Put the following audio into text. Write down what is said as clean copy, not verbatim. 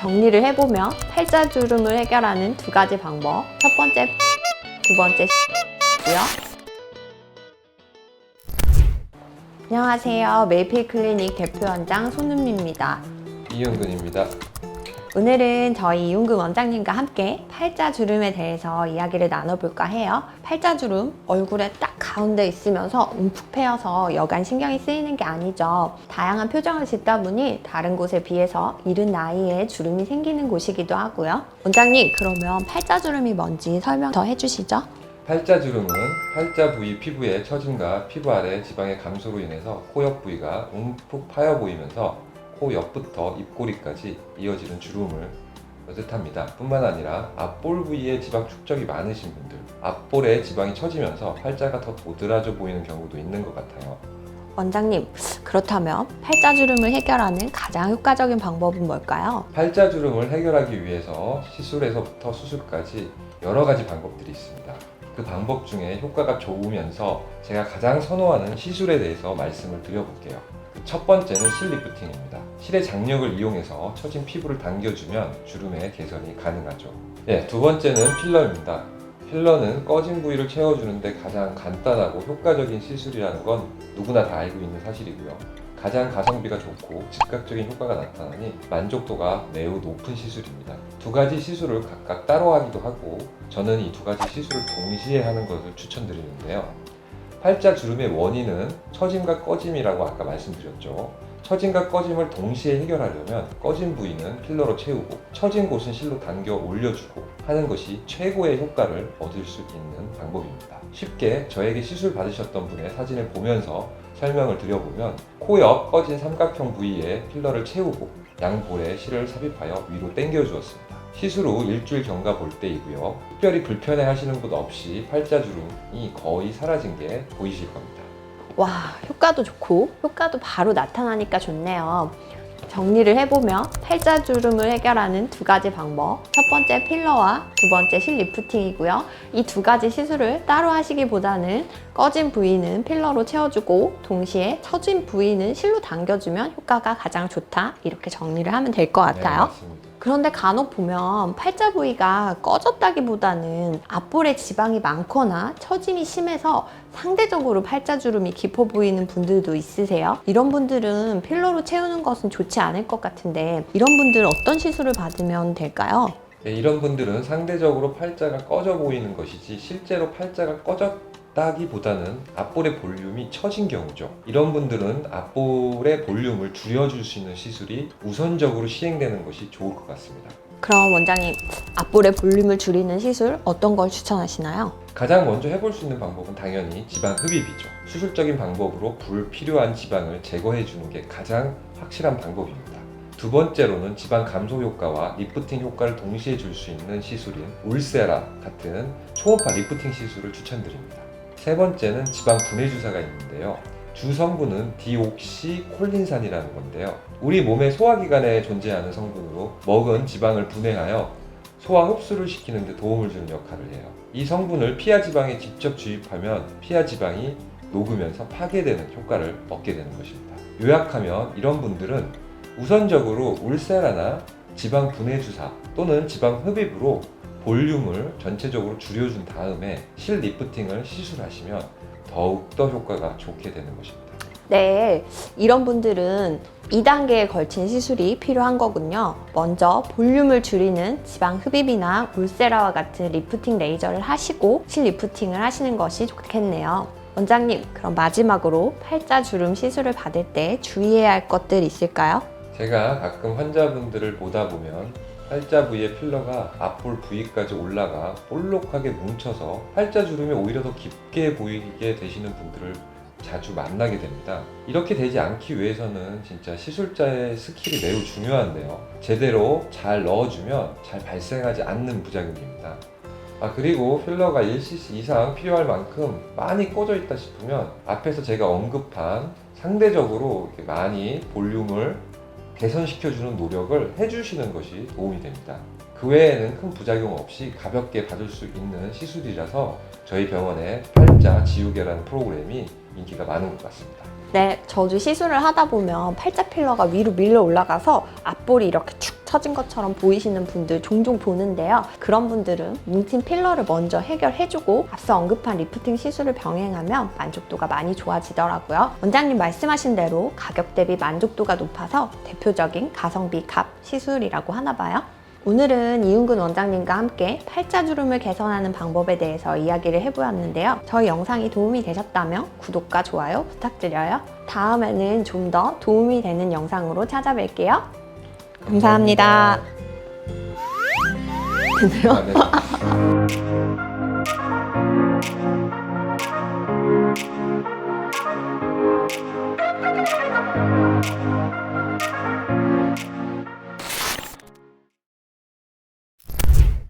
정리를 해보면 팔자주름을 해결하는 두 가지 방법. 첫 번째, 두 번째 고요. 안녕하세요. 메이필 클리닉 대표원장 손은미입니다. 이윤근입니다. 오늘은 저희 이윤근 원장님과 함께 팔자주름에 대해서 이야기를 나눠볼까 해요. 팔자주름 얼굴에 딱 가운데 있으면서 움푹 패여서 여간 신경이 쓰이는 게 아니죠. 다양한 표정을 짓다 보니 다른 곳에 비해서 이른 나이에 주름이 생기는 곳이기도 하고요. 원장님, 그러면 팔자주름이 뭔지 설명 더 해주시죠. 팔자주름은 팔자 부위 피부의 처짐과 피부 아래 지방의 감소로 인해서 코 옆 부위가 움푹 파여 보이면서 코 옆부터 입꼬리까지 이어지는 주름을 뜻합니다. 뿐만 아니라 앞볼 부위에 지방 축적이 많으신 분들, 앞볼에 지방이 처지면서 팔자가 더 도드라져 보이는 경우도 있는 것 같아요. 원장님, 그렇다면 팔자주름을 해결하는 가장 효과적인 방법은 뭘까요? 팔자주름을 해결하기 위해서 시술에서부터 수술까지 여러 가지 방법들이 있습니다. 그 방법 중에 효과가 좋으면서 제가 가장 선호하는 시술에 대해서 말씀을 드려볼게요. 첫 번째는 실 리프팅입니다. 실의 장력을 이용해서 처진 피부를 당겨주면 주름의 개선이 가능하죠. 두 번째는 필러입니다. 필러는 꺼진 부위를 채워주는데 가장 간단하고 효과적인 시술이라는 건 누구나 다 알고 있는 사실이고요. 가장 가성비가 좋고 즉각적인 효과가 나타나니 만족도가 매우 높은 시술입니다. 두 가지 시술을 각각 따로 하기도 하고 저는 이 두 가지 시술을 동시에 하는 것을 추천드리는데요. 팔자 주름의 원인은 처짐과 꺼짐이라고 아까 말씀드렸죠. 처짐과 꺼짐을 동시에 해결하려면 꺼진 부위는 필러로 채우고 처진 곳은 실로 당겨 올려주고 하는 것이 최고의 효과를 얻을 수 있는 방법입니다. 쉽게 저에게 시술 받으셨던 분의 사진을 보면서 설명을 드려보면 코 옆 꺼진 삼각형 부위에 필러를 채우고 양볼에 실을 삽입하여 위로 당겨 주었습니다. 시술 후 일주일 경과 볼 때이고요. 특별히 불편해 하시는 분 없이 팔자주름이 거의 사라진 게 보이실 겁니다. 와, 효과도 좋고 효과도 바로 나타나니까 좋네요. 정리를 해보면 팔자주름을 해결하는 두 가지 방법. 첫 번째 필러와 두 번째 실 리프팅이고요. 이 두 가지 시술을 따로 하시기보다는 꺼진 부위는 필러로 채워주고 동시에 처진 부위는 실로 당겨주면 효과가 가장 좋다. 이렇게 정리를 하면 될 것 같아요. 네, 맞습니다. 그런데 간혹 보면 팔자 부위가 꺼졌다기보다는 앞볼에 지방이 많거나 처짐이 심해서 상대적으로 팔자주름이 깊어 보이는 분들도 있으세요? 이런 분들은 필러로 채우는 것은 좋지 않을 것 같은데 이런 분들은 어떤 시술을 받으면 될까요? 이런 분들은 상대적으로 팔자가 꺼져 보이는 것이지 실제로 팔자가 꺼졌다기보다는 앞볼의 볼륨이 처진 경우죠. 이런 분들은 앞볼의 볼륨을 줄여줄 수 있는 시술이 우선적으로 시행되는 것이 좋을 것 같습니다. 그럼 원장님, 앞볼의 볼륨을 줄이는 시술 어떤 걸 추천하시나요? 가장 먼저 해볼 수 있는 방법은 당연히 지방 흡입이죠. 수술적인 방법으로 불필요한 지방을 제거해 주는 게 가장 확실한 방법입니다. 두 번째로는 지방 감소 효과와 리프팅 효과를 동시에 줄 수 있는 시술인 울세라 같은 초음파 리프팅 시술을 추천드립니다. 세 번째는 지방 분해 주사가 있는데요. 주 성분은 디옥시콜린산이라는 건데요. 우리 몸의 소화기관에 존재하는 성분으로 먹은 지방을 분해하여 소화 흡수를 시키는 데 도움을 주는 역할을 해요. 이 성분을 피하 지방에 직접 주입하면 피하 지방이 녹으면서 파괴되는 효과를 얻게 되는 것입니다. 요약하면 이런 분들은 우선적으로 울세라나 지방 분해 주사 또는 지방 흡입으로 볼륨을 전체적으로 줄여준 다음에 실 리프팅을 시술하시면 더욱더 효과가 좋게 되는 것입니다. 네, 이런 분들은 2단계에 걸친 시술이 필요한 거군요. 먼저 볼륨을 줄이는 지방 흡입이나 울세라와 같은 리프팅 레이저를 하시고 실 리프팅을 하시는 것이 좋겠네요. 원장님, 그럼 마지막으로 팔자주름 시술을 받을 때 주의해야 할 것들 있을까요? 제가 가끔 환자분들을 보다 보면 팔자 부위의 필러가 앞볼 부위까지 올라가 볼록하게 뭉쳐서 팔자주름이 오히려 더 깊게 보이게 되시는 분들을 자주 만나게 됩니다. 이렇게 되지 않기 위해서는 진짜 시술자의 스킬이 매우 중요한데요. 제대로 잘 넣어주면 잘 발생하지 않는 부작용입니다. 그리고 필러가 1cc 이상 필요할 만큼 많이 꽂아 있다 싶으면 앞에서 제가 언급한 상대적으로 이렇게 많이 볼륨을 개선시켜주는 노력을 해주시는 것이 도움이 됩니다. 그 외에는 큰 부작용 없이 가볍게 받을 수 있는 시술이라서 저희 병원에 팔자 지우개라는 프로그램이 인기가 많은 것 같습니다. 네, 저도 시술을 하다 보면 팔자 필러가 위로 밀려 올라가서 앞볼이 이렇게 축 처진 것처럼 보이시는 분들 종종 보는데요. 그런 분들은 뭉친 필러를 먼저 해결해주고 앞서 언급한 리프팅 시술을 병행하면 만족도가 많이 좋아지더라고요. 원장님 말씀하신 대로 가격 대비 만족도가 높아서 대표적인 가성비 값 시술이라고 하나 봐요. 오늘은 이은근 원장님과 함께 팔자주름을 개선하는 방법에 대해서 이야기를 해보았는데요. 저희 영상이 도움이 되셨다면 구독과 좋아요 부탁드려요. 다음에는 좀 더 도움이 되는 영상으로 찾아뵐게요. 감사합니다. 아, 네.